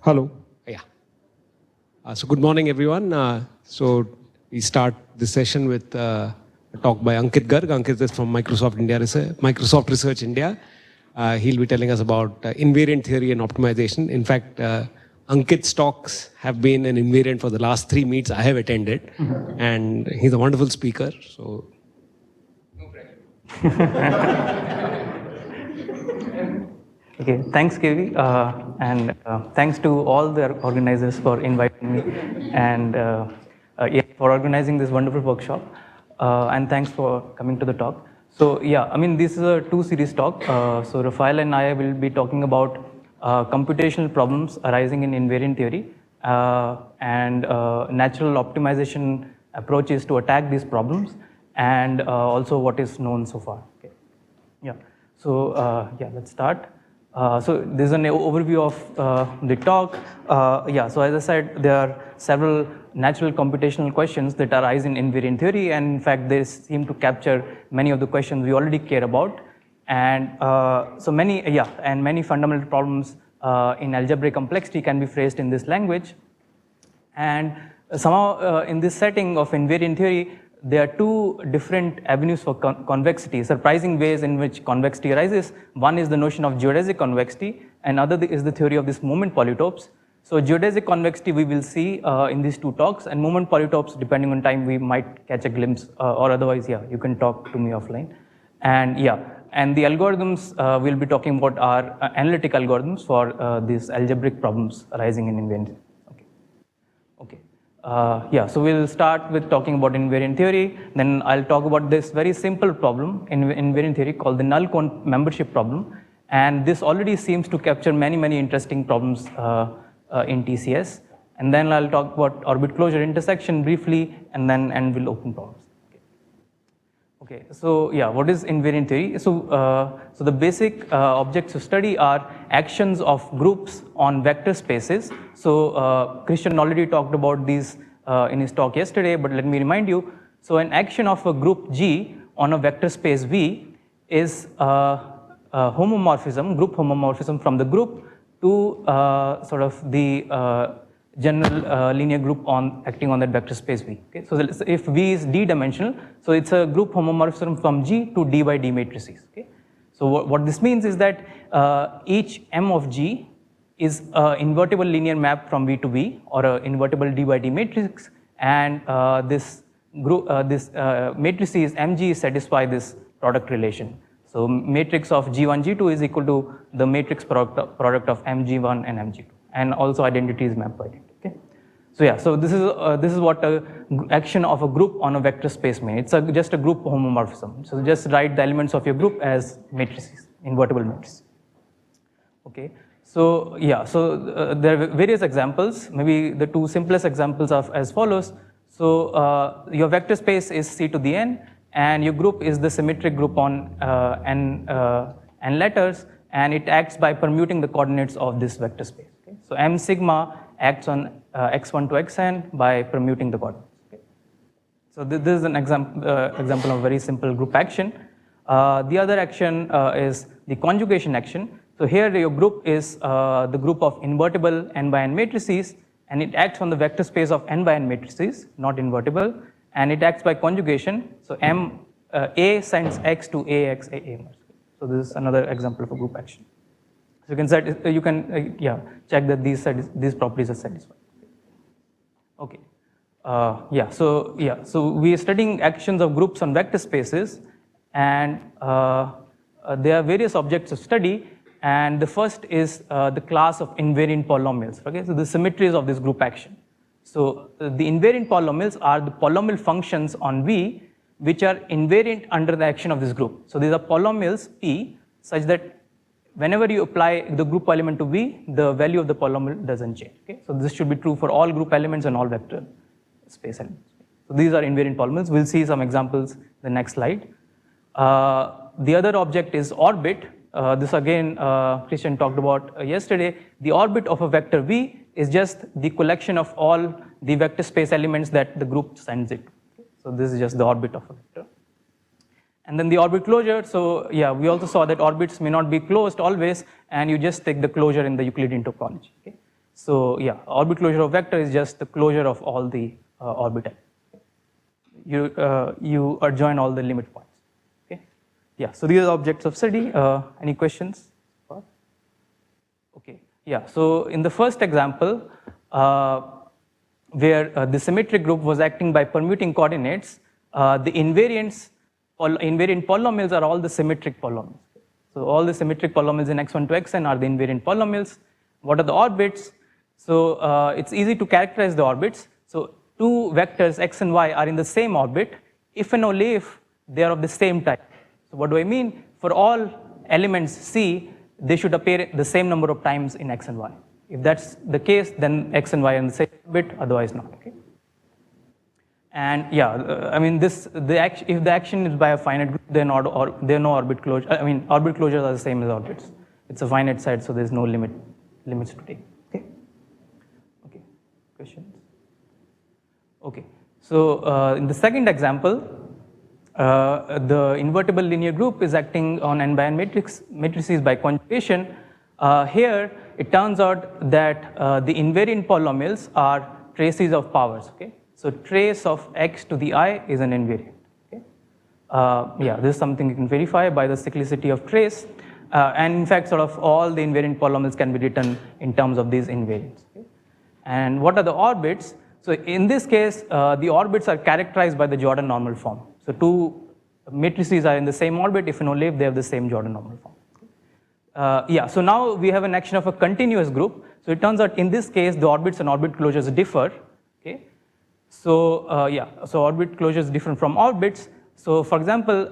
Hello. Yeah. So good morning, everyone. So we start this session with a talk by Ankit Garg. Ankit is from Microsoft Research India. He'll be telling us about invariant theory and optimization. In fact, Ankit's talks have been an invariant for the last 3 meets I have attended, and he's a wonderful speaker. So, no pressure. Okay, thanks, KV, and thanks to all the organizers for inviting me and for organizing this wonderful workshop, and thanks for coming to the talk. So yeah, I mean, this is a 2-series talk. So Rafael and I will be talking about computational problems arising in invariant theory and natural optimization approaches to attack these problems, and also what is known so far. Okay. Yeah. So yeah, let's start. So this is an overview of the talk. Yeah, so as I said, there are several natural computational questions that arise in invariant theory, and in fact, they seem to capture many of the questions we already care about. And so many fundamental problems in algebraic complexity can be phrased in this language. And somehow in this setting of invariant theory, there are 2 different avenues for convexity, surprising ways in which convexity arises. One is the notion of geodesic convexity, and other is the theory of these moment polytopes. So geodesic convexity we will see in these 2 talks, and moment polytopes, depending on time, we might catch a glimpse, or otherwise, yeah, you can talk to me offline. And yeah, and the algorithms we'll be talking about are analytic algorithms for these algebraic problems arising in invariant theory. Okay. Yeah, so we'll start with talking about invariant theory, then I'll talk about this very simple problem in invariant theory called the null cone membership problem, and this already seems to capture many interesting problems in TCS, and then I'll talk about orbit closure intersection briefly, and then end with open problems. Okay, so yeah, what is invariant theory? So, so the basic objects of study are actions of groups on vector spaces. So Christian already talked about these in his talk yesterday, but let me remind you. So an action of a group G on a vector space V is a group homomorphism from the group to sort of the general linear group acting on that vector space V. Okay? So if V is D-dimensional, so it's a group homomorphism from G to D by D matrices. Okay? So what this means is that each M of G is an invertible linear map from V to V, or an invertible D by D matrix, and this matrices MG satisfy this product relation. So matrix of G1, G2 is equal to the matrix product of MG1 and MG2. And also identity is mapped by identity. Okay? So yeah, so this is what action of a group on a vector space means. It's just a group homomorphism. So just write the elements of your group as matrices, invertible matrices. Okay. So yeah, so there are various examples. Maybe the 2 simplest examples are as follows. So your vector space is C to the n, and your group is the symmetric group on n letters, and it acts by permuting the coordinates of this vector space. Okay? So M sigma acts on x1 to xn by permuting the coordinates. Okay? So this is an example of very simple group action. The other action is the conjugation action. So here your group is the group of invertible n by n matrices, and it acts on the vector space of n by n matrices, not invertible, and it acts by conjugation. So A sends x to AX, AA. So this is another example of a group action. So you can check that these properties are satisfied. Okay. So we are studying actions of groups on vector spaces, and there are various objects of study. And the first is the class of invariant polynomials. Okay, so the symmetries of this group action. So the invariant polynomials are the polynomial functions on V which are invariant under the action of this group. So these are polynomials P such that whenever you apply the group element to V, the value of the polynomial doesn't change. Okay? So this should be true for all group elements and all vector space elements. So these are invariant polynomials. We'll see some examples in the next slide. The other object is orbit. This again Christian talked about yesterday. The orbit of a vector V is just the collection of all the vector space elements that the group sends it. Okay? So this is just the orbit of a vector. And then the orbit closure, so yeah, we also saw that orbits may not be closed always, and you just take the closure in the Euclidean topology. Okay? So yeah, orbit closure of vector is just the closure of all the orbital. You adjoin all the limit points. Okay. Yeah. So these are objects of study. Any questions? Okay. Yeah. So in the first example, where the symmetric group was acting by permuting coordinates, the invariant polynomials are all the symmetric polynomials. So all the symmetric polynomials in x1 to xn are the invariant polynomials. What are the orbits? So it's easy to characterize the orbits. So two vectors x and y are in the same orbit if and only if they are of the same type. So what do I mean? For all elements C, they should appear the same number of times in x and y. If that's the case, then x and y are in the same orbit, otherwise not. Okay. And yeah, I mean if the action is by a finite group, there are no orbit closure. I mean orbit closures are the same as orbits. It's a finite set, so there's no limits to take. Okay. Okay. Questions? Okay. So in the second example, the invertible linear group is acting on n by n matrices by conjugation. Here it turns out that the invariant polynomials are traces of powers. Okay. So trace of x to the I is an invariant. Okay. Yeah, this is something you can verify by the cyclicity of trace. And in fact, sort of all the invariant polynomials can be written in terms of these invariants. Okay. And what are the orbits? So in this case, the orbits are characterized by the Jordan normal form. So two matrices are in the same orbit if and only if they have the same Jordan normal form. Yeah, so now we have an action of a continuous group. So it turns out in this case, the orbits and orbit closures differ. Okay. So yeah, so orbit closure is different from orbits. So for example,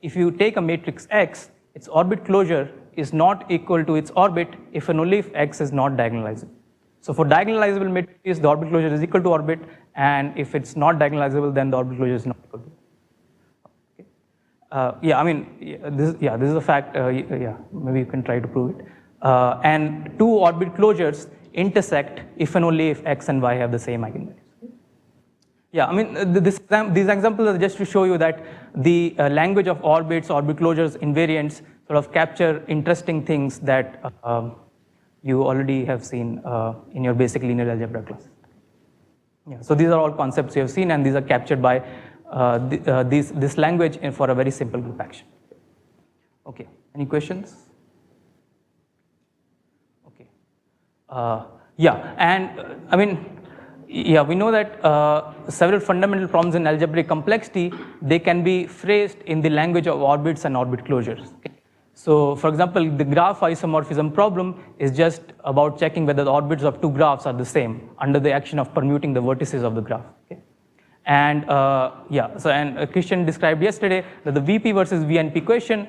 if you take a matrix X, its orbit closure is not equal to its orbit if and only if X is not diagonalizable. So for diagonalizable matrices, the orbit closure is equal to orbit, and if it's not diagonalizable, then the orbit closure is not equal to. Okay. Yeah, I mean, this is a fact. Yeah, maybe you can try to prove it. And two orbit closures intersect if and only if X and Y have the same eigenvalues. Yeah, I mean, these examples are just to show you that the language of orbits, orbit closures, invariants sort of capture interesting things that you already have seen in your basic linear algebra class. Yeah, so these are all concepts you have seen, and these are captured by this language for a very simple group action. Okay, any questions? Okay. Yeah, and I mean, yeah, we know that several fundamental problems in algebraic complexity, they can be phrased in the language of orbits and orbit closures. Okay? So for example, the graph isomorphism problem is just about checking whether the orbits of two graphs are the same under the action of permuting the vertices of the graph. Okay? And yeah, so and Christian described yesterday that the VP versus VNP question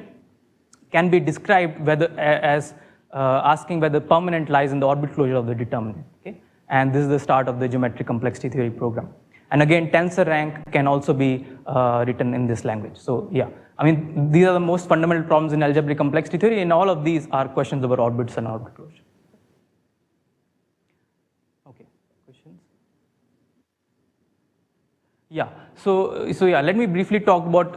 can be described whether as asking whether permanent lies in the orbit closure of the determinant. Okay? And this is the start of the geometric complexity theory program. And again, tensor rank can also be written in this language. So yeah, I mean, these are the most fundamental problems in algebraic complexity theory, and all of these are questions about orbits and orbit closure. Okay, questions? Yeah, so yeah, let me briefly talk about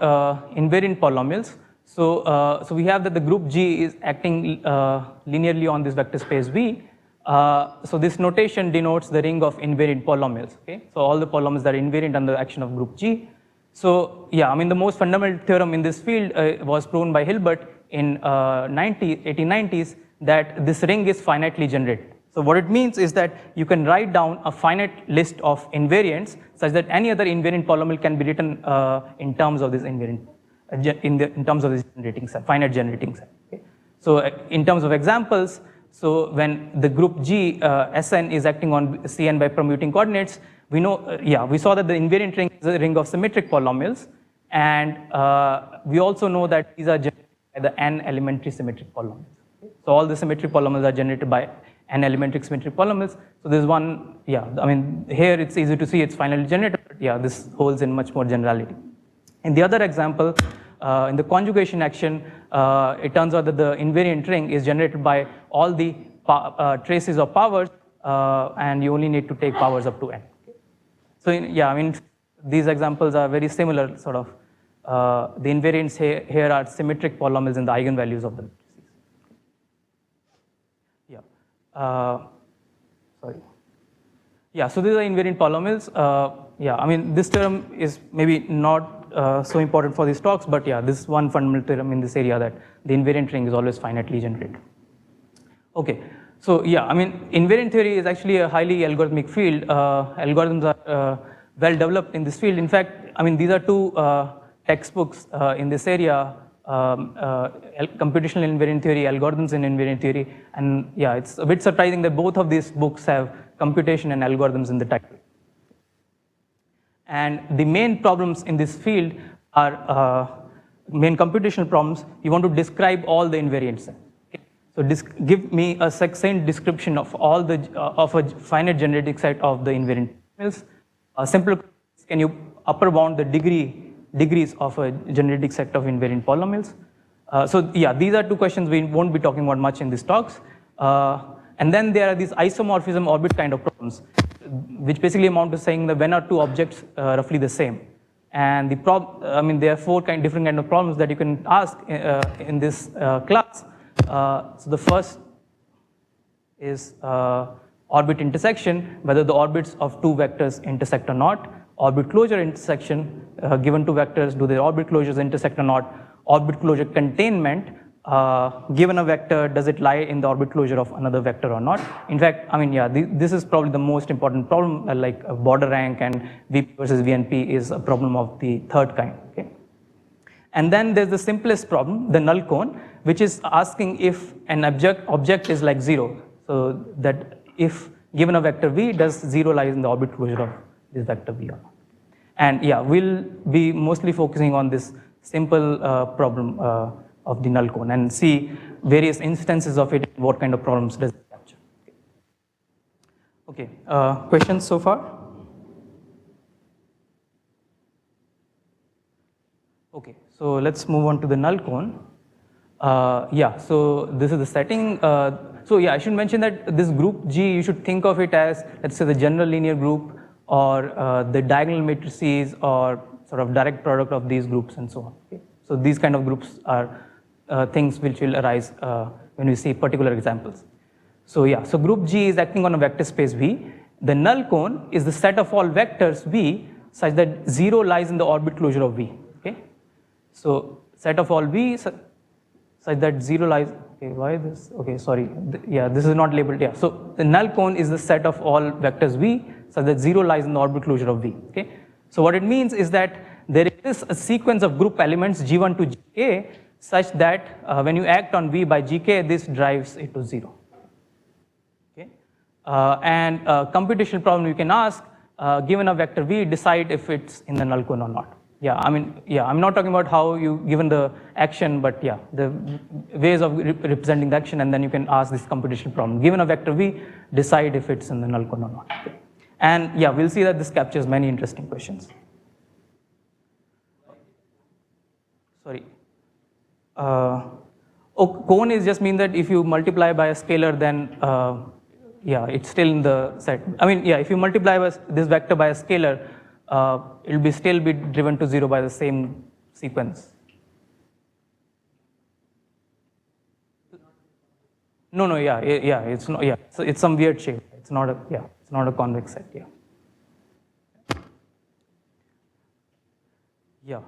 invariant polynomials. So we have that the group G is acting linearly on this vector space V. So this notation denotes the ring of invariant polynomials. Okay, so all the polynomials that are invariant under the action of group G. So yeah, I mean the most fundamental theorem in this field was proven by Hilbert in 1890s that this ring is finitely generated. So what it means is that you can write down a finite list of invariants such that any other invariant polynomial can be written in terms of this invariant, in terms of this generating set, finite generating set. Okay? So in terms of examples, so when the group G, Sn is acting on Cn by permuting coordinates, we know, yeah, we saw that the invariant ring is a ring of symmetric polynomials, and we also know that these are generated by the n elementary symmetric polynomials. Okay? So all the symmetric polynomials are generated by n elementary symmetric polynomials. So there's one, yeah, I mean, here it's easy to see it's finally generated, but yeah, this holds in much more generality. In the other example, in the conjugation action, it turns out that the invariant ring is generated by all the traces of powers, and you only need to take powers up to n. So yeah, I mean, these examples are very similar, sort of. The invariants here are symmetric polynomials in the eigenvalues of the matrices. Yeah. sorry. Yeah, so these are invariant polynomials. Yeah, I mean, this term is maybe not so important for these talks, but yeah, this is one fundamental theorem in this area, that the invariant ring is always finitely generated. Okay, so yeah, I mean, invariant theory is actually a highly algorithmic field. Algorithms are well developed in this field. In fact, I mean, these are two textbooks in this area, computational invariant theory, algorithms in invariant theory, and yeah, it's a bit surprising that both of these books have computation and algorithms in the title. And the main problems in this field are main computational problems. You want to describe all the invariants. Okay? So give me a succinct description of all the of a finite genetic set of the invariant polynomials. Simple, can you upper bound the degrees of a genetic set of invariant polynomials? So yeah, these are two questions we won't be talking about much in these talks. And then there are these isomorphism orbit kind of problems, which basically amount to saying that when are two objects roughly the same. And I mean, there are different kind of problems that you can ask in this class. So the first is orbit intersection, whether the orbits of two vectors intersect or not. Orbit closure intersection, given two vectors, do their orbit closures intersect or not. Orbit closure containment, given a vector, does it lie in the orbit closure of another vector or not? In fact, I mean, yeah, this is probably the most important problem, like border rank and VP versus VNP is a problem of the third kind. Okay? And then there's the simplest problem, the null cone, which is asking if an object is like 0. So that if given a vector V, does 0 lies in the orbit closure of this vector V or not? And yeah, we'll be mostly focusing on this simple problem of the null cone and see various instances of it, what kind of problems does it capture. Okay, questions so far? Okay, so let's move on to the null cone. Yeah, so this is the setting. So yeah, I should mention that this group G, you should think of it as, let's say, the general linear group or the diagonal matrices or sort of direct product of these groups and so on. Okay? So these kind of groups are things which will arise when we see particular examples. So yeah, so group G is acting on a vector space V. The null cone is the set of all vectors V such that 0 lies in the orbit closure of V. Okay? So set of all V such that 0 lies, okay, why this? Okay, sorry, yeah, this is not labeled, yeah. So the null cone is the set of all vectors V such that 0 lies in the orbit closure of V. Okay? So what it means is that there is a sequence of group elements G1 to Gk such that when you act on V by Gk, this drives it to 0. Okay? And computational problem you can ask, given a vector V, decide if it's in the null cone or not. Yeah, I mean, yeah, I'm not talking about how you, given the action, but yeah, the ways of representing the action, and then you can ask this computational problem. Given a vector V, decide if it's in the null cone or not. Okay? And yeah, we'll see that this captures many interesting questions. Sorry. Cone is just mean that if you multiply by a scalar, then yeah, it's still in the set. I mean, yeah, if you multiply this vector by a scalar, it will still be driven to 0 by the same sequence. No, yeah, it's not, yeah, so it's some weird shape. It's not a, yeah, it's not a convex set, yeah. Yeah.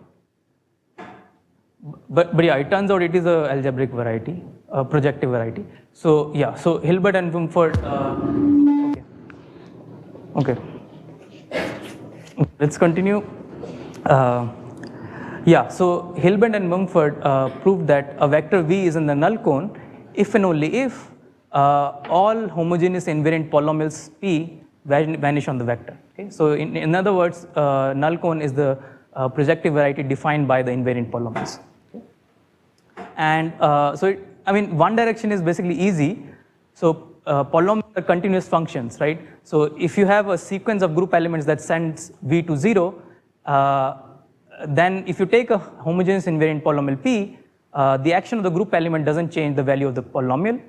But yeah, it turns out it is a algebraic variety, a projective variety. So yeah, so Hilbert and Mumford, okay. Let's continue. Yeah, so Hilbert and Mumford proved that a vector V is in the null cone if and only if all homogeneous invariant polynomials P vanish on the vector. Okay? So in other words, null cone is the projective variety defined by the invariant polynomials. Okay? And so, I mean, one direction is basically easy. So polynomials are continuous functions, right? So if you have a sequence of group elements that sends V to 0, then if you take a homogeneous invariant polynomial P, the action of the group element doesn't change the value of the polynomial.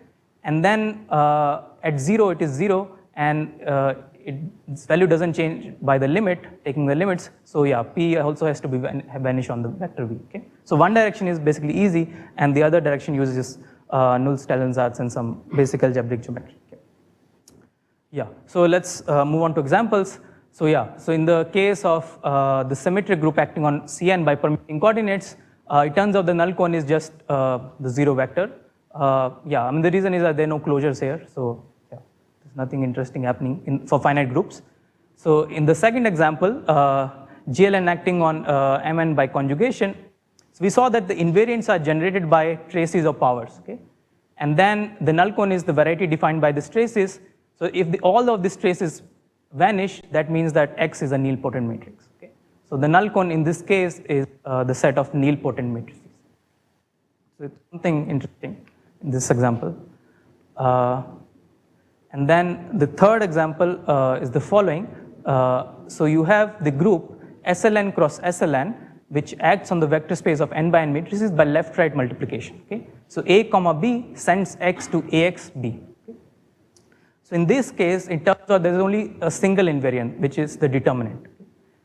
And then at 0, it is 0, and its value doesn't change by the limit, taking the limits. So yeah, P also has to be vanish on the vector V. Okay? So one direction is basically easy, and the other direction uses Null's Talensatz and some basic algebraic geometry. Okay? Yeah, so let's move on to examples. So yeah, so in the case of the symmetric group acting on Cn by permitting coordinates, it turns out the null cone is just the zero vector. Yeah, I mean the reason is that there are no closures here, so yeah, there's nothing interesting happening for finite groups. So in the second example, GLN acting on Mn by conjugation, so we saw that the invariants are generated by traces of powers, okay? And then the null cone is the variety defined by these traces. So if all of these traces vanish, that means that X is a nilpotent matrix, okay? So the null cone in this case is the set of nilpotent matrices. So it's something interesting in this example. And then the third example is the following. So you have the group SLN cross SLN, which acts on the vector space of n by n matrices by left-right multiplication, okay? So A comma B sends X to AX B. Okay? So in this case, it turns out there is only a single invariant, which is the determinant. Okay?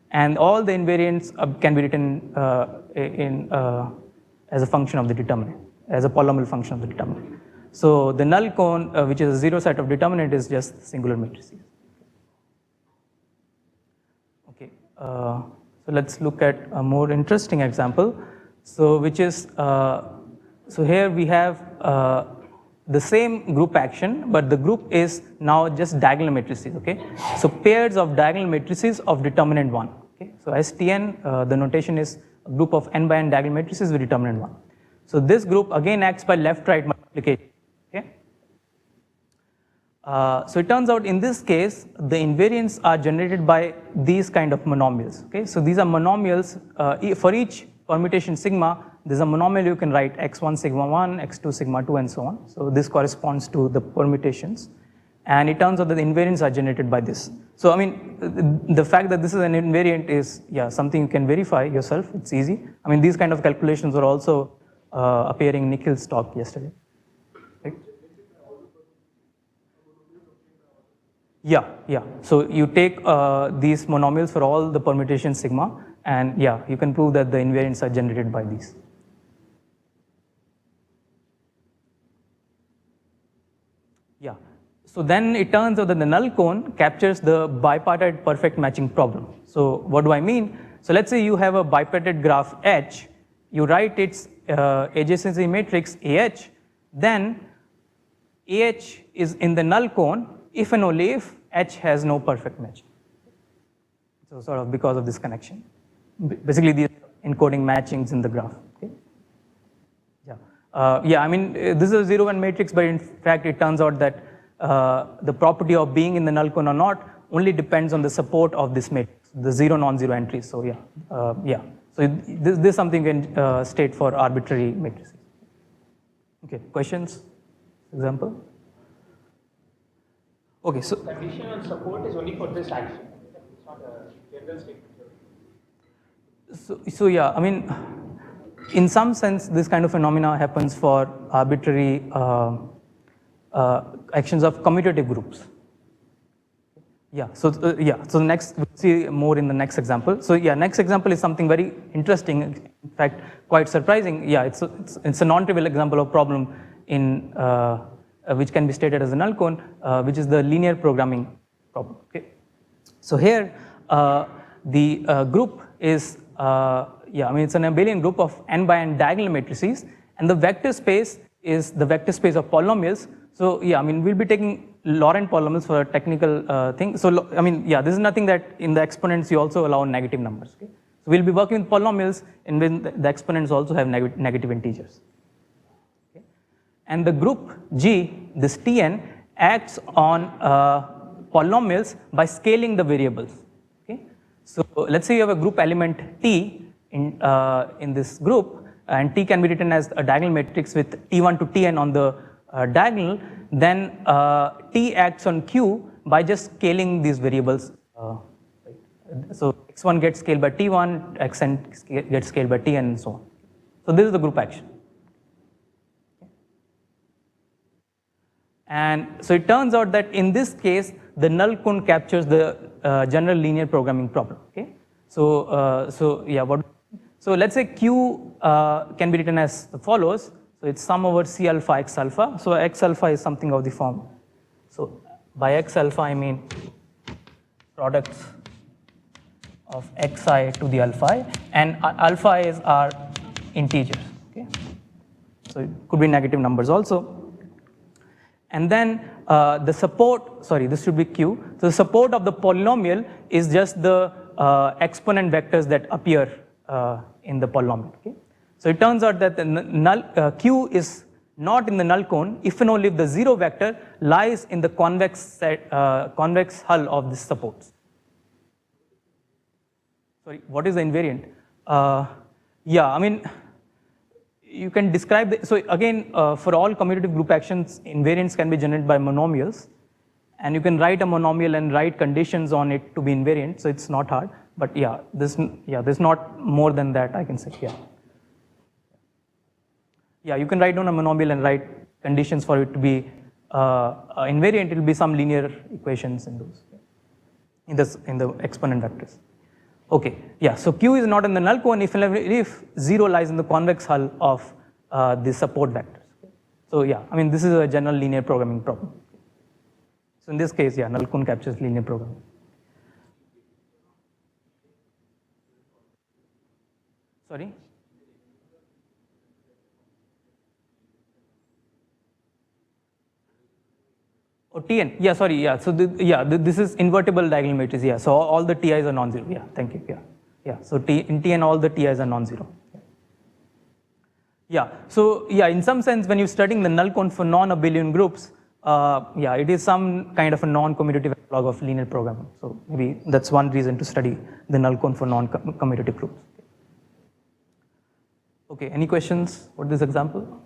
And all the invariants can be written as a function of the determinant, as a polynomial function of the determinant. So the null cone, which is a zero set of determinant, is just singular matrices. Okay. So let's look at a more interesting example. So which is, so here we have the same group action, but the group is now just diagonal matrices, okay? So pairs of diagonal matrices of determinant 1, okay? So STN, the notation is a group of n by n diagonal matrices with determinant 1. So this group again acts by left-right multiplication, okay? So it turns out in this case, the invariants are generated by these kind of monomials, okay? So these are monomials, for each permutation sigma, there's a monomial you can write x1 sigma 1, x2 sigma 2, and so on. So this corresponds to the permutations. And it turns out that the invariants are generated by this. So I mean, the fact that this is an invariant is, yeah, something you can verify yourself. It's easy. I mean, these kind of calculations were also appearing in Nikhil's talk yesterday. Right? Yeah. So you take these monomials for all the permutation sigma, and yeah, you can prove that the invariants are generated by these. Yeah. So then it turns out that the null cone captures the bipartite perfect matching problem. So what do I mean? So let's say you have a bipartite graph H, you write its adjacency matrix AH, then AH is in the null cone if and only if H has no perfect match. So sort of because of this connection. Basically these encoding matchings in the graph, okay? Yeah, I mean, this is a 0-1 matrix, but in fact it turns out that the property of being in the null cone or not only depends on the support of this matrix, the 0 non-zero entries. So yeah. So this is something you can state for arbitrary matrices. Okay, questions? Example? Okay, so condition on support is only for this action. It's not a general statement. So yeah, I mean, in some sense, this kind of phenomena happens for arbitrary actions of commutative groups. Yeah. So next we'll see more in the next example. So yeah, next example is something very interesting. In fact, quite surprising. Yeah, it's a non-trivial example of problem in which can be stated as a null cone, which is the linear programming problem. Okay. So here the group is it's an abelian group of n by n diagonal matrices, and the vector space is the vector space of polynomials. So yeah, I mean, we'll be taking Laurent polynomials for a technical thing. So I mean, yeah, this is nothing that in the exponents you also allow negative numbers. Okay? So we'll be working with polynomials in when the exponents also have negative integers. Okay? And the group G, this Tn, acts on polynomials by scaling the variables. Okay? So let's say you have a group element T in this group, and T can be written as a diagonal matrix with T1 to Tn on the diagonal. Then T acts on Q by just scaling these variables. So x1 gets scaled by T1, xn gets scaled by Tn, and so on. So this is the group action. And so it turns out that in this case, the null cone captures the general linear programming problem. Okay. So so let's say Q can be written as follows. So it's sum over C alpha x alpha. So x alpha is something of the form. So By X alpha, I mean products of xi to the alpha I, and alpha i's are integers. Okay, so it could be negative numbers also. And then the support, sorry, this should be Q. So the support of the polynomial is just the exponent vectors that appear in the polynomial. Okay, so it turns out that the null Q is not in the null cone if and only if the zero vector lies in the convex hull of this supports. Sorry, what is the invariant? Yeah, I mean, you can describe the, so again, for all commutative group actions, invariants can be generated by monomials, and you can write a monomial and write conditions on it to be invariant, so it's not hard. But yeah, there's not more than that I can say. Yeah, you can write down a monomial and write conditions for it to be invariant. It will be some linear equations in those, in the exponent vectors. Okay, yeah, so Q is not in the null cone if 0 lies in the convex hull of the support vectors. So yeah, I mean, this is a general linear programming problem. So in this case, yeah, null cone captures linear programming. Sorry? Oh, Tn, yeah, sorry, yeah, so this is invertible diagonal matrix, yeah, so all the Ti's are non-zero, yeah, thank you, yeah, so in Tn all the Ti's are non-zero. Yeah, so yeah, in some sense when you're studying the null cone for non-abelian groups, yeah, it is some kind of a non-commutative analog of linear programming, so maybe that's one reason to study the null cone for non-commutative groups. Okay, any questions for this example?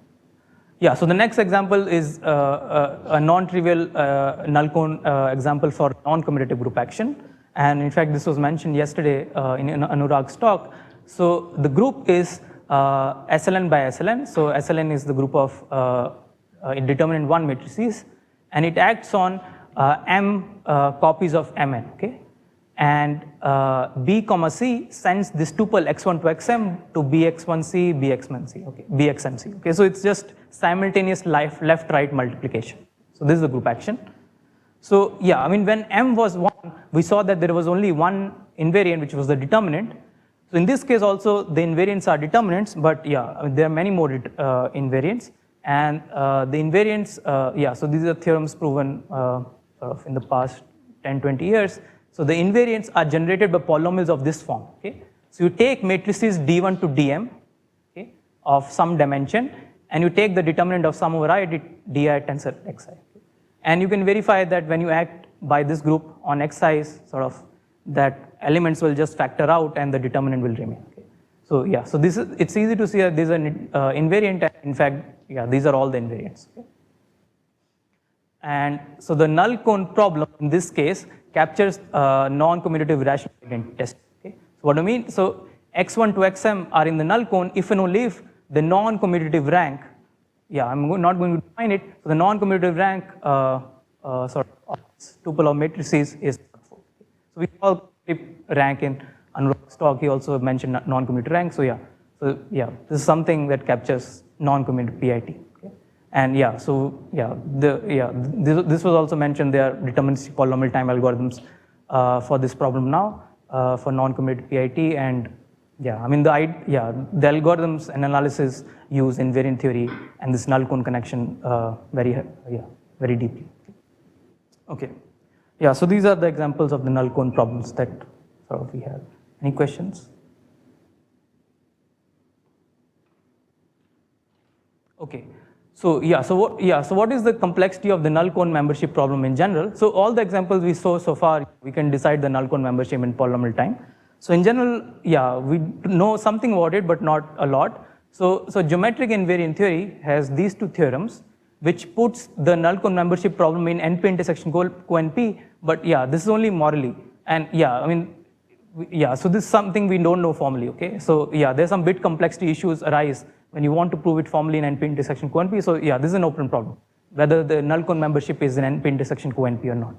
Yeah, so the next example is a non-trivial null cone example for non-commutative group action. And in fact, this was mentioned yesterday in Anurag's talk. So the group is SLN by SLN. So SLN is the group of indeterminate 1 matrices, and it acts on m copies of Mn, okay? And B comma C sends this tuple x1 to xm to bx1c, bxmc, okay, bxmc. Okay, so it's just simultaneous left-right multiplication. So this is the group action. So yeah, I mean, when m was 1, we saw that there was only one invariant, which was the determinant. So in this case also, the invariants are determinants, but yeah, I mean, there are many more invariants. And the invariants, yeah, so these are theorems proven in the past 10, 20 years. So the invariants are generated by polynomials of this form, okay? So you take matrices d1 to dm, okay, of some dimension, and you take the determinant of sum over I, di tensor xi. Okay? And you can verify that when you act by this group on xi, sort of, that elements will just factor out and the determinant will remain, okay? So yeah, so this is, it's easy to see that this is an invariant, and in fact, yeah, these are all the invariants, okay? And so the null cone problem in this case captures non-commutative rational identity test. Okay? So what do I mean? So x1 to xm are in the null cone if and only if the non-commutative rank, yeah, I'm not going to define it, so the non-commutative rank sort of tuple of matrices is 4. So we all rank in Anurag's talk, he also mentioned non-commutative rank, so yeah, this is something that captures non-commutative PIT. And yeah, so yeah, this was also mentioned. There are deterministic polynomial time algorithms for this problem now for non-commutative PIT, and yeah, I mean the algorithms and analysis use invariant theory and this null cone connection very deeply. Okay, yeah, so these are the examples of the null cone problems that sort of we have. Any questions? Okay. So yeah, so what is the complexity of the null cone membership problem in general? So all the examples we saw so far, we can decide the null cone membership in polynomial time. So in general, yeah, we know something about it, but not a lot. So geometric invariant theory has these two theorems, which puts the null cone membership problem in NP intersection co-NP. But yeah, this is only morally, and yeah, I mean, yeah. So this is something we don't know formally. Okay. So yeah, there's some bit complexity issues arise when you want to prove it formally in NP intersection co-NP. So yeah, this is an open problem, whether the null cone membership is in NP intersection co-NP or not.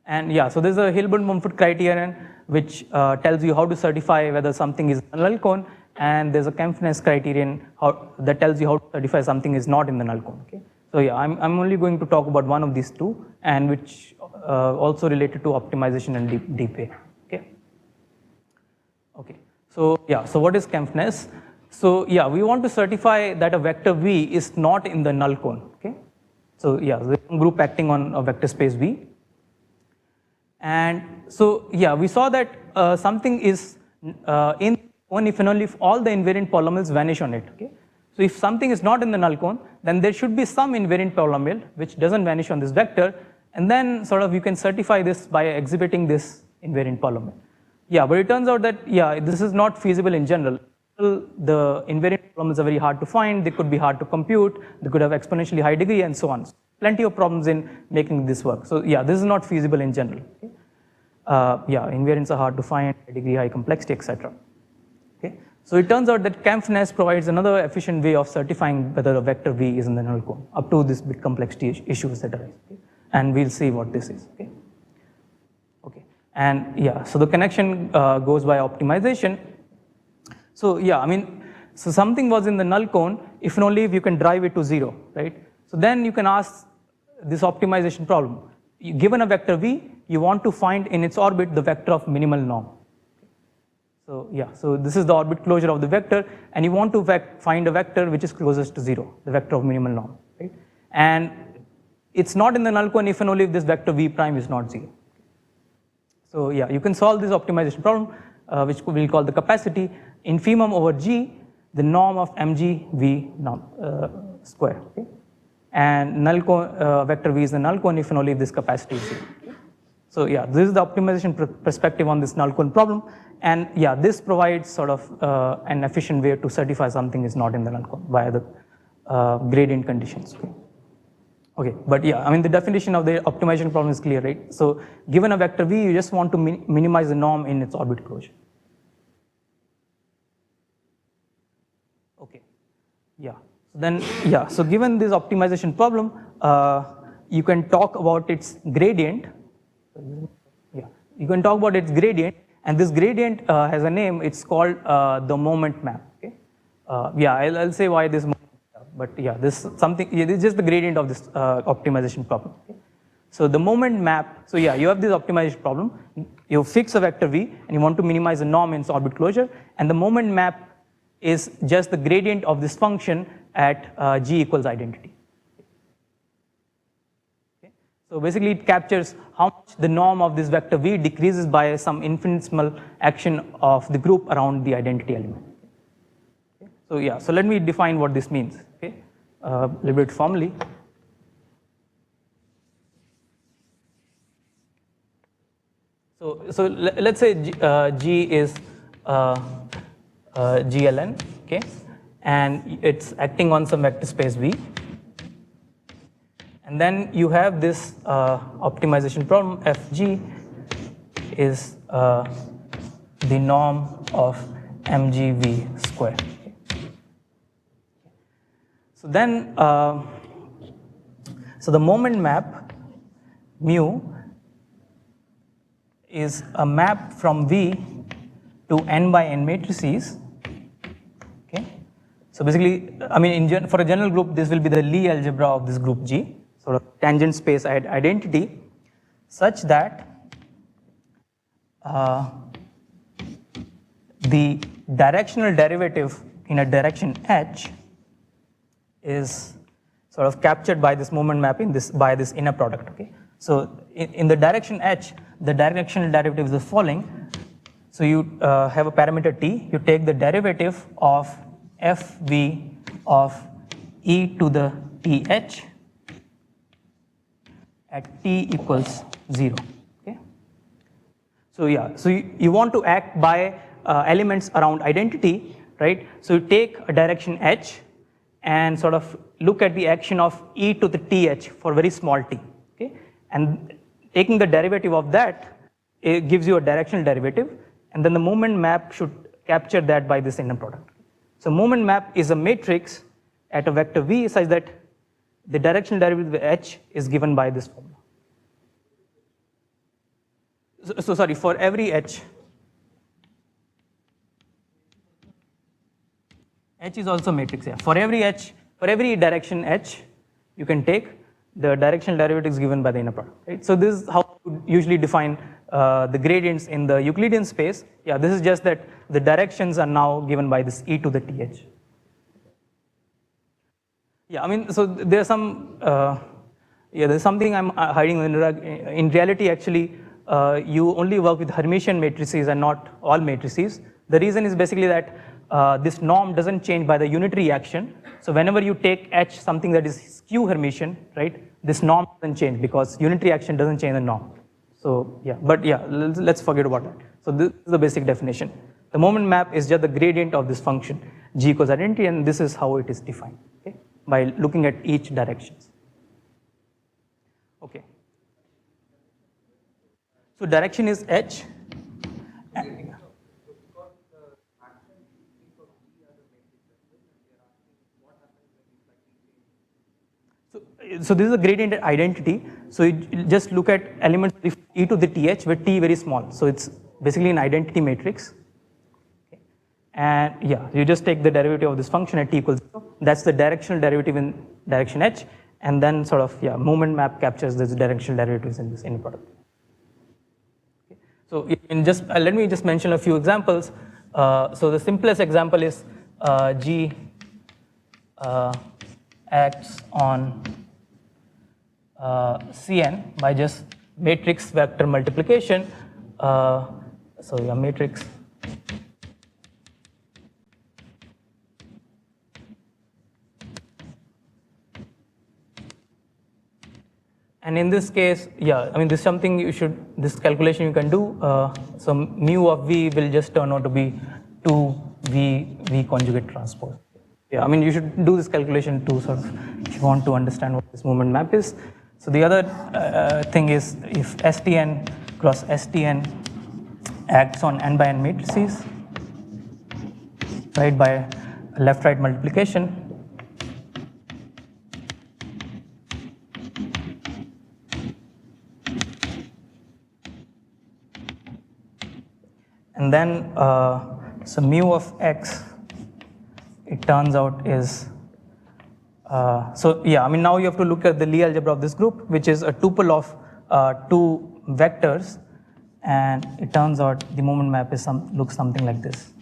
And yeah, so there's a Hilbert-Mumford criterion which tells you how to certify whether something is a null cone, and there's a Kempfness criterion that tells you how to certify something is not in the null cone. Okay? So yeah, I'm only going to talk about one of these two, and which also related to optimization and DPA. Okay. Okay. So yeah, so what is Kempfness? So yeah, we want to certify that a vector V is not in the null cone. Okay. So yeah, the group acting on a vector space V. And so yeah, we saw that something is in cone if and only if all the invariant polynomials vanish on it. Okay. So if something is not in the null cone, then there should be some invariant polynomial which doesn't vanish on this vector, and then sort of you can certify this by exhibiting this invariant polynomial. Yeah, but it turns out that yeah, this is not feasible in general. The invariant polynomials are very hard to find, they could be hard to compute, they could have exponentially high degree and so on. So plenty of problems in making this work. So yeah, this is not feasible in general. Okay? Yeah, invariants are hard to find, high degree, high complexity, etc. Okay? So it turns out that Kempfness provides another efficient way of certifying whether a vector V is in the null cone, up to this bit complexity issues that arise. Okay? And we'll see what this is. Okay? Okay. And yeah, so the connection goes by optimization. So yeah, I mean, so something was in the null cone if and only if you can drive it to 0, right? So then you can ask this optimization problem. Given a vector V, you want to find in its orbit the vector of minimal norm. So yeah, so this is the orbit closure of the vector, and you want to find a vector which is closest to 0, the vector of minimal norm, right? And it's not in the null cone if and only if this vector V prime is not 0. So yeah, you can solve this optimization problem, which we'll call the capacity, infimum over G, the norm of mg V norm square. Okay? And null cone, vector V is the null cone if and only if this capacity is 0. So yeah, this is the optimization perspective on this null cone problem. And yeah, this provides sort of an efficient way to certify something is not in the null cone via the gradient conditions. Okay? Okay, but yeah, I mean the definition of the optimization problem is clear, right? So given a vector V, you just want to minimize the norm in its orbit closure. Okay, yeah. So then, yeah, so given this optimization problem, you can talk about its gradient. Yeah, you can talk about its gradient, and this gradient has a name. It's called the moment map. Okay, yeah, I'll say why this moment map, but yeah, this something. Yeah, this is just the gradient of this optimization problem. Okay? So the moment map. So yeah, you have this optimization problem. You fix a vector V, and you want to minimize the norm in its orbit closure, and the moment map is just the gradient of this function at G equals identity. So basically it captures how much the norm of this vector V decreases by some infinitesimal action of the group around the identity element. Okay. So yeah, so let me define what this means, okay, a little bit formally. So let's say G is GLN, okay, and it's acting on some vector space V. And then you have this optimization problem, Fg is the norm of mgv square. So then, so the moment map mu is a map from V to n by n matrices. Okay. So basically, I mean, for a general group, this will be the Lie algebra of this group G, sort of tangent space identity, such that the directional derivative in a direction h is sort of captured by this moment mapping by this inner product. Okay, so in the direction h, the directional derivative is the following. So you have a parameter t. You take the derivative of fv of e to the th at t equals 0. Okay. So yeah, so you want to act by elements around identity, right? So you take a direction h and sort of look at the action of e to the th for very small t. Okay, and taking the derivative of that, it gives you a directional derivative, and then the moment map should capture that by this inner product. So moment map is a matrix at a vector v such that the directional derivative of h is given by this formula. So sorry, for every h is also matrix here. For every h, for every direction h, you can take the directional derivatives given by the inner product, right? So this is how you usually define the gradients in the Euclidean space. Yeah, this is just that the directions are now given by this e to the th. Yeah, I mean, so there's some, there's something I'm hiding in reality. Actually, you only work with Hermitian matrices and not all matrices. The reason is basically that this norm doesn't change by the unitary action. So whenever you take H, something that is skew Hermitian, right, this norm doesn't change because unitary action doesn't change the norm. So yeah, but yeah, let's forget about that. So this is the basic definition. The moment map is just the gradient of this function, G equals identity, and this is how it is defined, okay, by looking at each directions. Okay. So direction is H. So this is a gradient identity. So you just look at elements of e to the th where t very small. So it's basically an identity matrix. Okay. And yeah, you just take the derivative of this function at t equals 0. That's the directional derivative in direction h. And then sort of, yeah, moment map captures this directional derivatives in this inner product. Okay. So in just, let me just mention a few examples. So the simplest example is G acts on Cn by just matrix vector multiplication. So yeah, matrix and in this case, yeah, I mean this is something you should, this calculation you can do. So mu of v will just turn out to be 2v conjugate transpose. Yeah, I mean you should do this calculation too, sort of, if you want to understand what this moment map is. So the other thing is if Stn cross Stn acts on n by n matrices, right, by left-right multiplication, and then so mu of x, it turns out is, so yeah, I mean now you have to look at the Lie algebra of this group, which is a tuple of two vectors, and it turns out the moment map is looks something like this,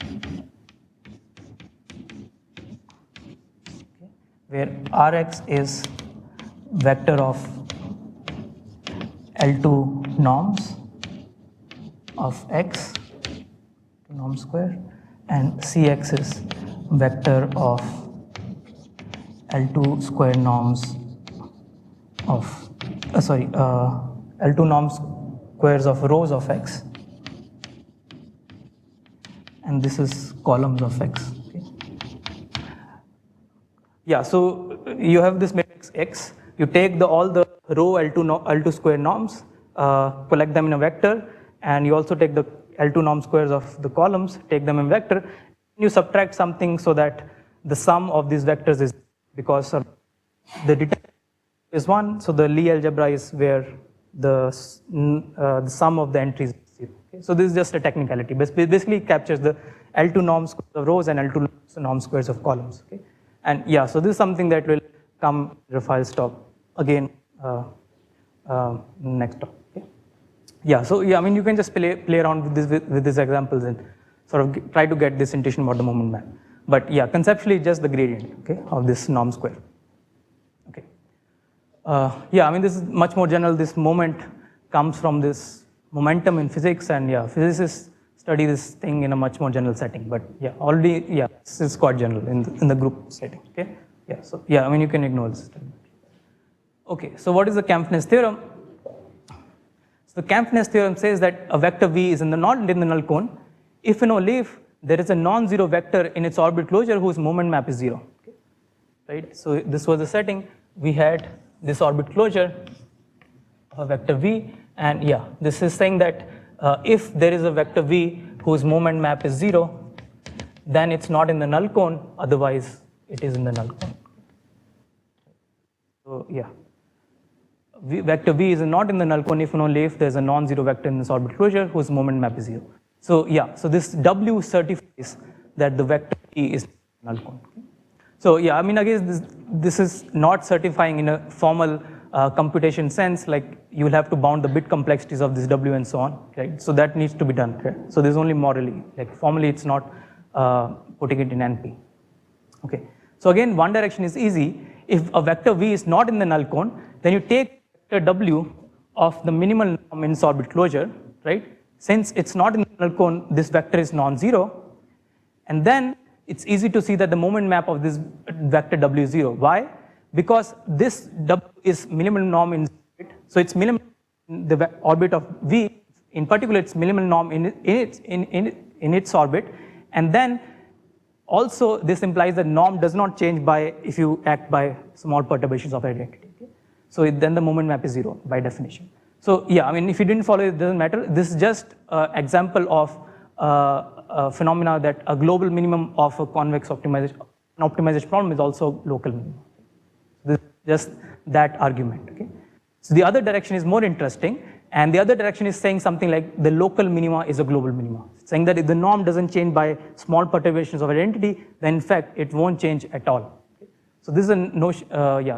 okay, where Rx is vector of L2 norms of x, norm square, and Cx is vector of L2 square norms of, L2 norms squares of rows of x, and this is columns of x. Okay. Yeah, so you have this matrix X, you take all the row L2 square norms, collect them in a vector, and you also take the L2 norm squares of the columns, take them in vector, you subtract something so that the sum of these vectors is, because the determinant is 1, so the Lie algebra is where the sum of the entries is 0. Okay? So this is just a technicality, basically captures the L2 norm squares of rows and L2 norm squares of columns. Okay? And yeah, so this is something that will come in Raphael's talk again next talk. Okay? Yeah, so yeah, I mean you can just play around with these examples and sort of try to get this intuition about the moment map. But yeah, conceptually just the gradient, okay, of this norm square. Okay. Yeah, I mean this is much more general. This moment comes from this momentum in physics, and yeah, physicists study this thing in a much more general setting. But yeah, already, yeah, this is quite general in the group setting. Okay. Yeah. So yeah, I mean you can ignore this. Okay. So what is the Kampf-Ness theorem? So the Kampf-Ness theorem says that a vector v is not in the null cone if and only if there is a non-zero vector in its orbit closure whose moment map is 0. Okay. Right? So this was the setting. We had this orbit closure of a vector v, and yeah, this is saying that if there is a vector v whose moment map is 0, then it's not in the null cone, otherwise it is in the null cone. So yeah, vector v is not in the null cone if and only if there is a non-zero vector in this orbit closure whose moment map is 0. So yeah, so this W certifies that the vector v is null cone. Okay. So yeah, I mean, again, this is not certifying in a formal computation sense, like you will have to bound the bit complexities of this W and so on, right? So that needs to be done, right? So this is only morally, like formally it's not putting it in NP. Okay, so again, one direction is easy. If a vector V is not in the null cone, then you take vector W of the minimal norm in its orbit closure, right? Since it's not in the null cone, this vector is non-zero, and then it's easy to see that the moment map of this vector W is 0. Why? Because this W is minimal norm in orbit, so it's minimal in the orbit of V. In particular, it's minimal norm in its orbit, and then also this implies that norm does not change by if you act by small perturbations of identity. Okay? So then the moment map is 0 by definition. So yeah, I mean, if you didn't follow, it doesn't matter. This is just an example of phenomena that a global minimum of a convex optimization problem is also local minimum. This is just that argument. Okay? So the other direction is more interesting, and the other direction is saying something like the local minima is a global minima. It's saying that if the norm doesn't change by small perturbations of identity, then in fact it won't change at all. Okay? So this is a notion,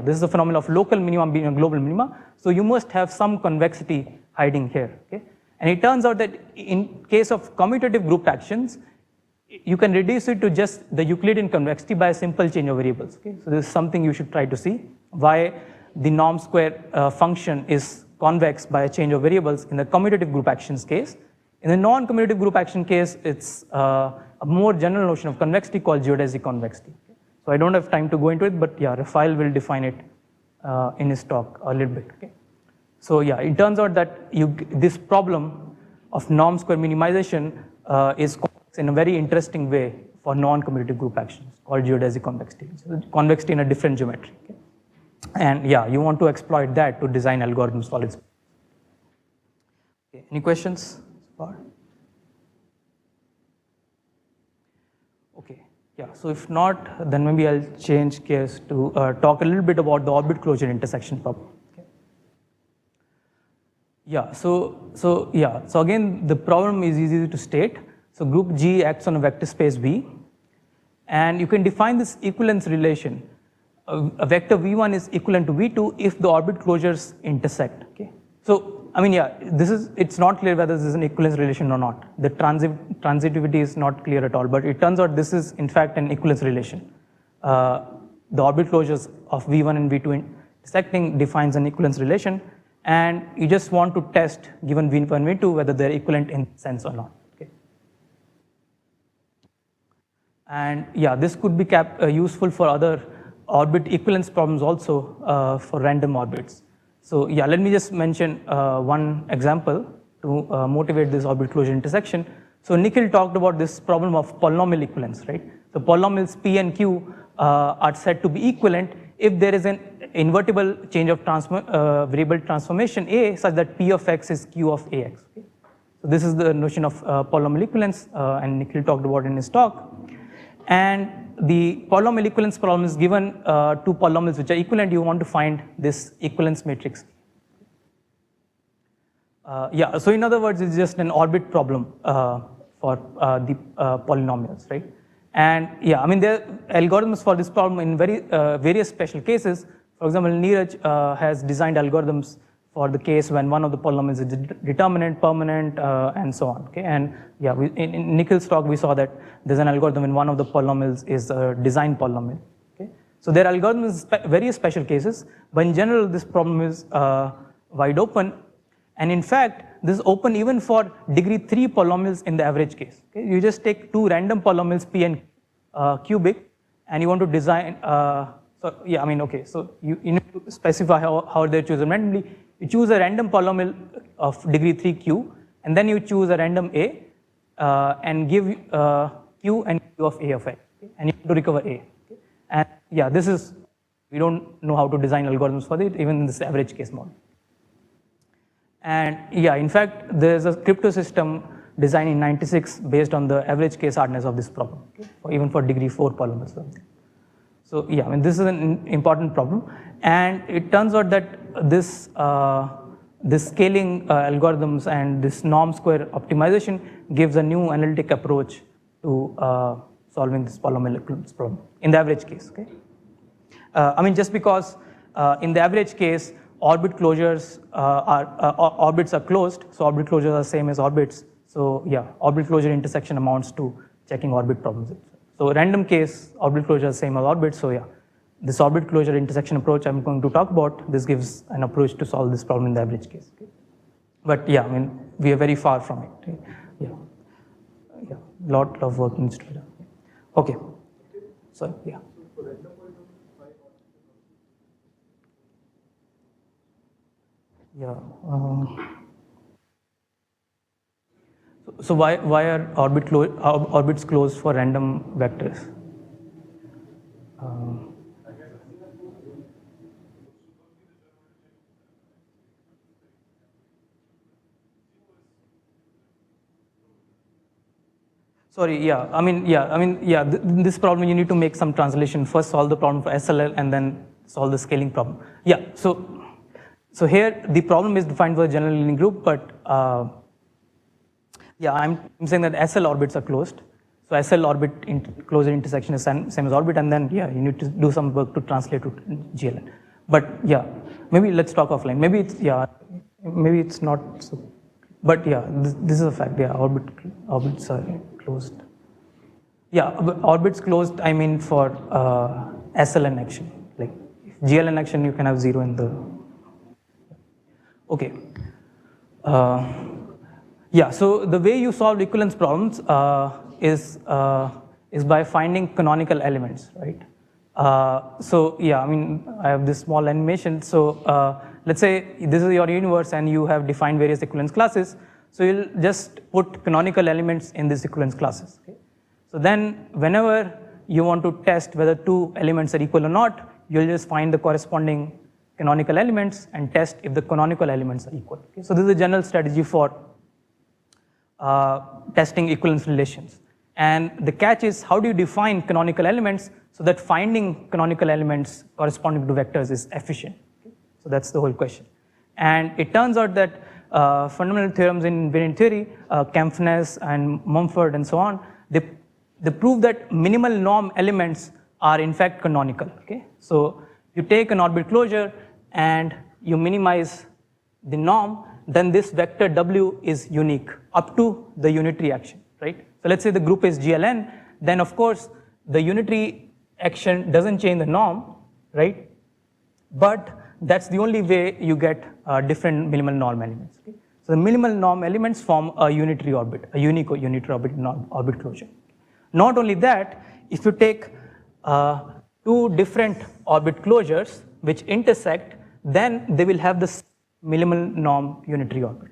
this is a phenomenon of local minima being a global minima. So you must have some convexity hiding here. Okay? And it turns out that in case of commutative group actions, you can reduce it to just the Euclidean convexity by a simple change of variables. Okay? So this is something you should try to see, why the norm square function is convex by a change of variables in the commutative group actions case. In the non-commutative group action case, it's a more general notion of convexity called geodesic convexity. Okay? So I don't have time to go into it, but yeah, Raphael will define it in his talk a little bit. Okay? So yeah, it turns out that this problem of norm square minimization is convex in a very interesting way for non-commutative group actions called geodesic convexity. So convexity in a different geometry. Okay? And yeah, you want to exploit that to design algorithms for it. Okay, any questions? Okay, yeah, so if not, then maybe I'll change gears to talk a little bit about the orbit closure intersection problem. Yeah, so again, the problem is easy to state. So group G acts on a vector space V, and you can define this equivalence relation. A vector V1 is equivalent to V2 if the orbit closures intersect. Okay, so I mean, yeah, it's not clear whether this is an equivalence relation or not. The transitivity is not clear at all, but it turns out this is in fact an equivalence relation. The orbit closures of V1 and V2 intersecting defines an equivalence relation. And you just want to test, given V1 and V2, whether they're equivalent in sense or not. Okay. And yeah, this could be useful for other orbit equivalence problems also for random orbits. So yeah, let me just mention one example to motivate this orbit closure intersection. So Nikhil talked about this problem of polynomial equivalence, right? So polynomials P and Q are said to be equivalent if there is an invertible change of variable transformation A such that P of X is Q of AX. Okay? So this is the notion of polynomial equivalence, and Nikhil talked about in his talk. And the polynomial equivalence problem is given two polynomials which are equivalent. You want to find this equivalence matrix. Yeah, so in other words, it's just an orbit problem for the polynomials, right? And yeah, I mean, there are algorithms for this problem in various special cases. For example, Neeraj has designed algorithms for the case when one of the polynomials is determinant, permanent, and so on. Okay, and yeah, in Nikhil's talk we saw that there's an algorithm when one of the polynomials is a design polynomial. Okay, so there are algorithms various special cases, but in general this problem is wide open, and in fact this is open even for degree 3 polynomials in the average case. Okay, you just take two random polynomials P and cubic, and you want to design. So yeah, I mean, okay, so you need to specify how they're chosen randomly. You choose a random polynomial of degree 3q, and then you choose a random a, and give q and q of a of x, okay? And you have to recover a. Okay? And yeah, this is, we don't know how to design algorithms for it, even in this average case model. And yeah, in fact, there's a crypto system designed in '96 based on the average case hardness of this problem, okay? Or even for degree 4 polynomials. So yeah, I mean, this is an important problem, and it turns out that this this scaling algorithms and this norm square optimization gives a new analytic approach to solving this polynomial equivalence problem in the average case, okay? I mean, just because in the average case, orbit closures orbits are closed, so orbit closures are same as orbits. So yeah, orbit closure intersection amounts to checking orbit problems. So random case, orbit closure is same as orbit, so yeah. This orbit closure intersection approach I'm going to talk about, this gives an approach to solve this problem in the average case. Okay? But yeah, I mean, we are very far from it. Okay? Yeah, lot of work needs to be done. Okay, so yeah. Yeah. So why are orbits closed for random vectors? Sorry, yeah, this problem you need to make some translation. First solve the problem for SLL and then solve the scaling problem. Yeah, so here the problem is defined for a general linear group, but yeah, I'm saying that SL orbits are closed. So SL orbit closure intersection is same as orbit, and then yeah, you need to do some work to translate to GLN. But yeah, maybe let's talk offline. Maybe it's not so. But yeah, this is a fact. Yeah, orbits are closed. Yeah, orbits closed. I mean for SLN action. Like GLN action, you can have 0 in the. Okay. Yeah. So the way you solve equivalence problems is by finding canonical elements, right? So yeah, I mean I have this small animation. So let's say this is your universe and you have defined various equivalence classes. So you'll just put canonical elements in these equivalence classes. Okay? So then whenever you want to test whether two elements are equal or not, you'll just find the corresponding canonical elements and test if the canonical elements are equal. Okay? So this is a general strategy for testing equivalence relations. And the catch is, how do you define canonical elements so that finding canonical elements corresponding to vectors is efficient? Okay? So that's the whole question. And it turns out that fundamental theorems in invariant theory, Kempfness and Mumford and so on, they prove that minimal norm elements are in fact canonical. Okay? So you take an orbit closure and you minimize the norm, then this vector W is unique up to the unitary action, right? So let's say the group is GLN, then of course the unitary action doesn't change the norm, right? But that's the only way you get different minimal norm elements. Okay? So the minimal norm elements form a unitary orbit, a unique unitary orbit in orbit closure. Not only that, if you take two different orbit closures which intersect, then they will have the minimal norm unitary orbit.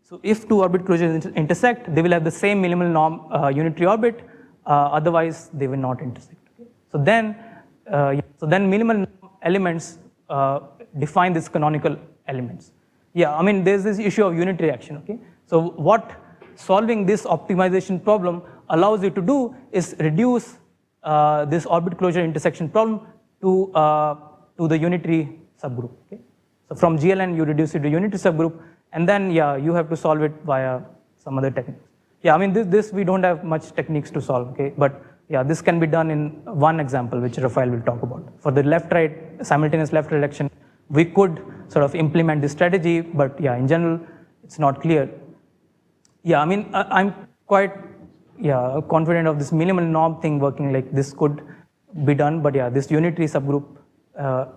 So if two orbit closures intersect, they will have the same minimal norm unitary orbit, otherwise they will not intersect. Okay? So then minimal norm elements define these canonical elements. Yeah, I mean there's this issue of unitary action. Okay, so what solving this optimization problem allows you to do is reduce this orbit closure intersection problem to the unitary subgroup. Okay, so from GLN you reduce it to unitary subgroup, and then yeah, you have to solve it via some other techniques. Yeah, I mean this we don't have much techniques to solve. Okay, but yeah, this can be done in one example, which Rafael will talk about. For the left-right, simultaneous left-right action, we could sort of implement this strategy, but yeah, in general, it's not clear. Yeah, I mean, I'm quite confident of this minimal norm thing working, like this could be done, but yeah, this unitary subgroup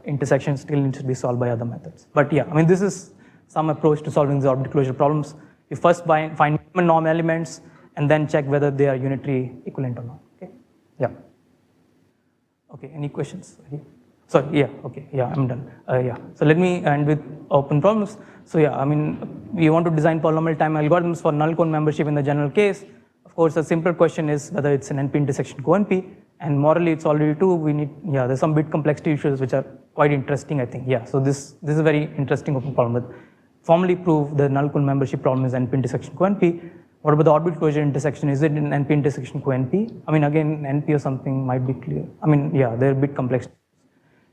intersection still needs to be solved by other methods. But yeah, I mean, this is some approach to solving the orbit closure problems. You first find minimal norm elements, and then check whether they are unitary equivalent or not. Okay, yeah. Okay, any questions? Sorry, yeah, okay, yeah, I'm done. Yeah, so let me end with open problems. So yeah, I mean, we want to design polynomial time algorithms for null cone membership in the general case. Of course, the simple question is whether it's an NP intersection co-NP, and morally it's already true. We need, yeah, there's some bit complexity issues which are quite interesting, I think. Yeah, so this is a very interesting open problem. But formally prove the null cone membership problem is NP intersection co-NP. What about the orbit closure intersection? Is it an NP intersection co-NP? I mean, again, NP or something might be clear. I mean, yeah, they're a bit complex.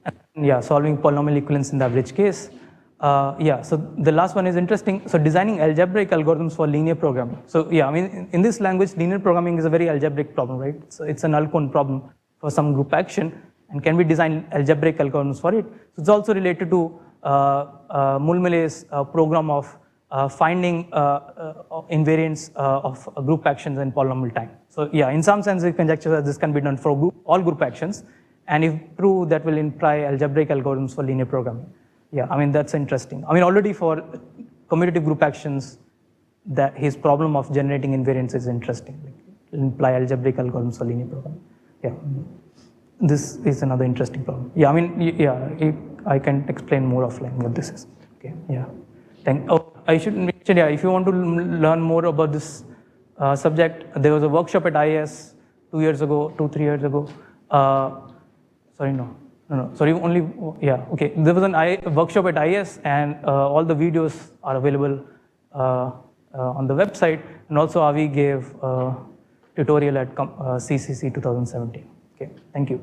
And yeah, solving polynomial equivalence in the average case. Yeah, so the last one is interesting. So designing algebraic algorithms for linear programming. So yeah, I mean, in this language, linear programming is a very algebraic problem, right? So it's a null cone problem for some group action, and can we design algebraic algorithms for it? So it's also related to Mulmale's program of finding invariants of group actions in polynomial time. So yeah, in some sense, we conjecture that this can be done for all group actions, and if true, that will imply algebraic algorithms for linear programming. Yeah, I mean, that's interesting. I mean, already for commutative group actions, that his problem of generating invariants is interesting. Like, it will imply algebraic algorithms for linear programming. Yeah, this is another interesting problem. Yeah, I mean, yeah, I can explain more offline what this is. Okay, yeah. I should mention, yeah, if you want to learn more about this subject, there was a workshop at IS 3 years ago. There was a workshop at IS, and all the videos are available on the website, and also Avi gave a tutorial at CCC 2017. Okay, thank you.